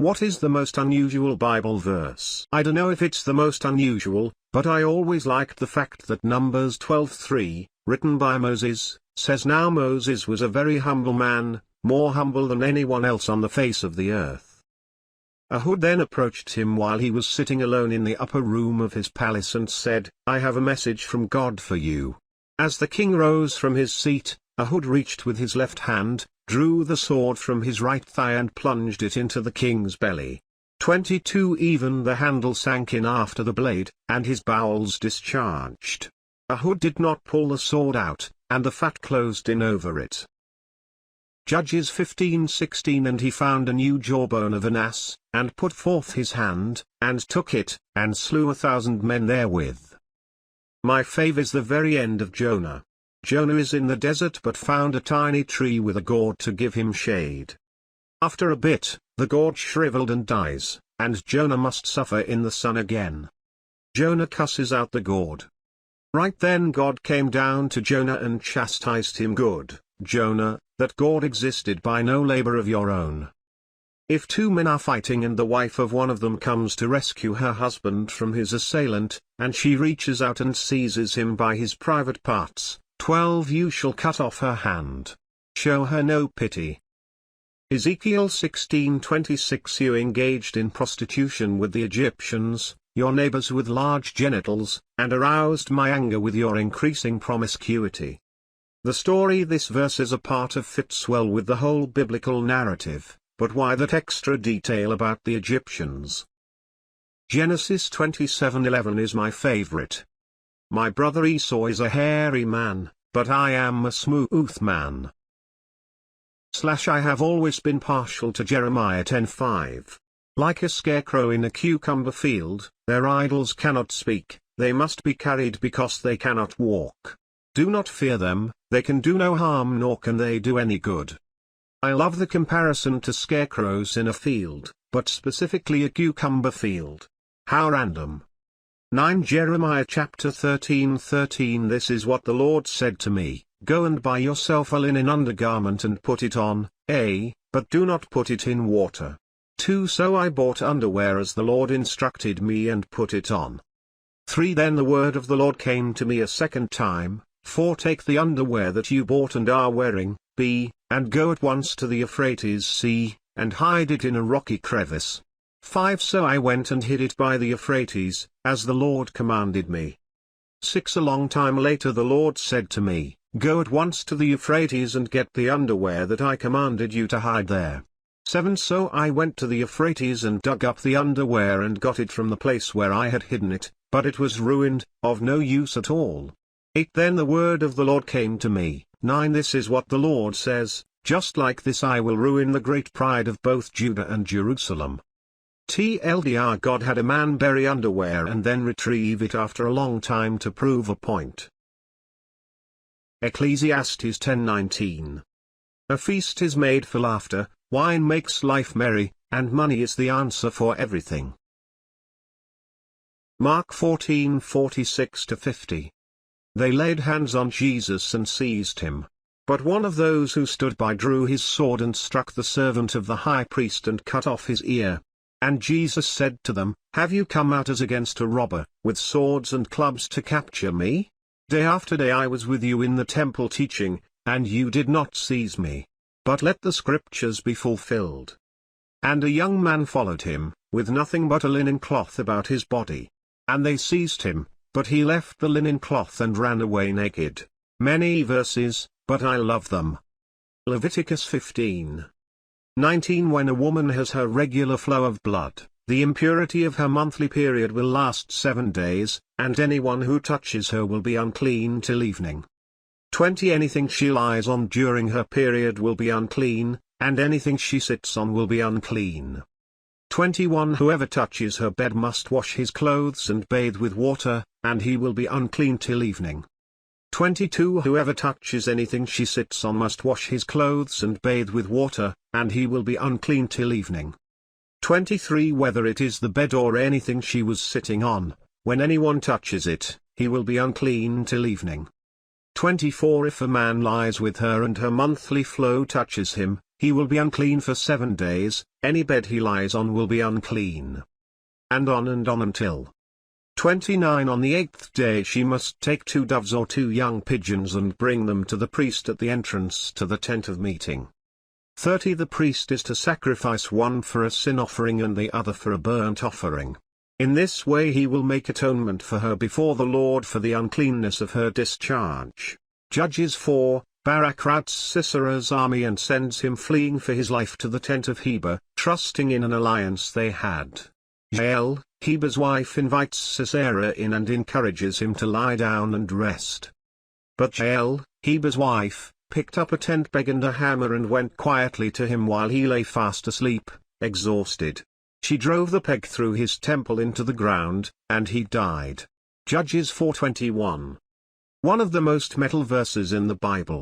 What is the most unusual Bible verse? I don't know if it's the most unusual, but I always liked the fact that Numbers 12:3, written by Moses, says now Moses was a very humble man, more humble than anyone else on the face of the earth. Ehud then approached him while he was sitting alone in the upper room of his palace and said, I have a message from God for you. As the king rose from his seat, Ehud reached with his left hand, drew the sword from his right thigh and plunged it into the king's belly. 22 Even the handle sank in after the blade, and his bowels discharged. Ehud did not pull the sword out, and the fat closed in over it. Judges 15:16 And he found a new jawbone of an ass, and put forth his hand, and took it, and slew 1,000 men therewith. My fave is the very end of Jonah. Jonah is in the desert but found a tiny tree with a gourd to give him shade. After a bit, the gourd shriveled and dies, and Jonah must suffer in the sun again. Jonah cusses out the gourd. Right then God came down to Jonah and chastised him. Good, Jonah, that gourd existed by no labor of your own. If two men are fighting and the wife of one of them comes to rescue her husband from his assailant, and she reaches out and seizes him by his private parts, 12 You shall cut off her hand. Show her no pity. Ezekiel 16:26 You engaged in prostitution with the Egyptians, your neighbors with large genitals, and aroused my anger with your increasing promiscuity. The story this verse is a part of fits well with the whole biblical narrative, but why that extra detail about the Egyptians? Genesis 27:11 is my favorite. My brother Esau is a hairy man, but I am a smooth man. I have always been partial to Jeremiah 10:5. Like a scarecrow in a cucumber field, their idols cannot speak, they must be carried because they cannot walk. Do not fear them, they can do no harm nor can they do any good. I love the comparison to scarecrows in a field, but specifically a cucumber field. How random. 9 Jeremiah chapter 13:13 This is what the Lord said to me, Go and buy yourself a linen undergarment and put it on, but do not put it in water. 2 So I bought underwear as the Lord instructed me and put it on. 3 Then the word of the Lord came to me a second time, 4 Take the underwear that you bought and are wearing, and go at once to the Euphrates Sea, and hide it in a rocky crevice. 5 So I went and hid it by the Euphrates, as the Lord commanded me. 6 A long time later the Lord said to me, Go at once to the Euphrates and get the underwear that I commanded you to hide there. 7 So I went to the Euphrates and dug up the underwear and got it from the place where I had hidden it, but it was ruined, of no use at all. 8 Then the word of the Lord came to me, 9 This is what the Lord says, just like this I will ruin the great pride of both Judah and Jerusalem. TLDR God had a man bury underwear and then retrieve it after a long time to prove a point. Ecclesiastes 10:19. A feast is made for laughter, wine makes life merry, and money is the answer for everything. Mark 14:46-50. They laid hands on Jesus and seized him. But one of those who stood by drew his sword and struck the servant of the high priest and cut off his ear. And Jesus said to them, Have you come out as against a robber, with swords and clubs to capture me? Day after day I was with you in the temple teaching, and you did not seize me. But let the scriptures be fulfilled. And a young man followed him, with nothing but a linen cloth about his body. And they seized him, but he left the linen cloth and ran away naked. Many verses, but I love them. Leviticus 15:19 When a woman has her regular flow of blood, the impurity of her monthly period will last 7 days, and anyone who touches her will be unclean till evening. 20 Anything she lies on during her period will be unclean, and anything she sits on will be unclean. 21 Whoever touches her bed must wash his clothes and bathe with water, and he will be unclean till evening. 22 Whoever touches anything she sits on must wash his clothes and bathe with water, and he will be unclean till evening. 23 Whether it is the bed or anything she was sitting on, when anyone touches it, he will be unclean till evening. 24 If a man lies with her and her monthly flow touches him, he will be unclean for 7 days, any bed he lies on will be unclean. And on until 29. On the 8th day she must take 2 doves or 2 young pigeons and bring them to the priest at the entrance to the tent of meeting. 30. The priest is to sacrifice one for a sin offering and the other for a burnt offering. In this way he will make atonement for her before the Lord for the uncleanness of her discharge. Judges 4. Barak routs Sisera's army and sends him fleeing for his life to the tent of Heber, trusting in an alliance they had. Jael, Heber's wife, invites Sisera in and encourages him to lie down and rest. But Jael, Heber's wife, picked up a tent peg and a hammer and went quietly to him while he lay fast asleep, exhausted. She drove the peg through his temple into the ground, and he died. Judges 4:21. One of the most metal verses in the Bible.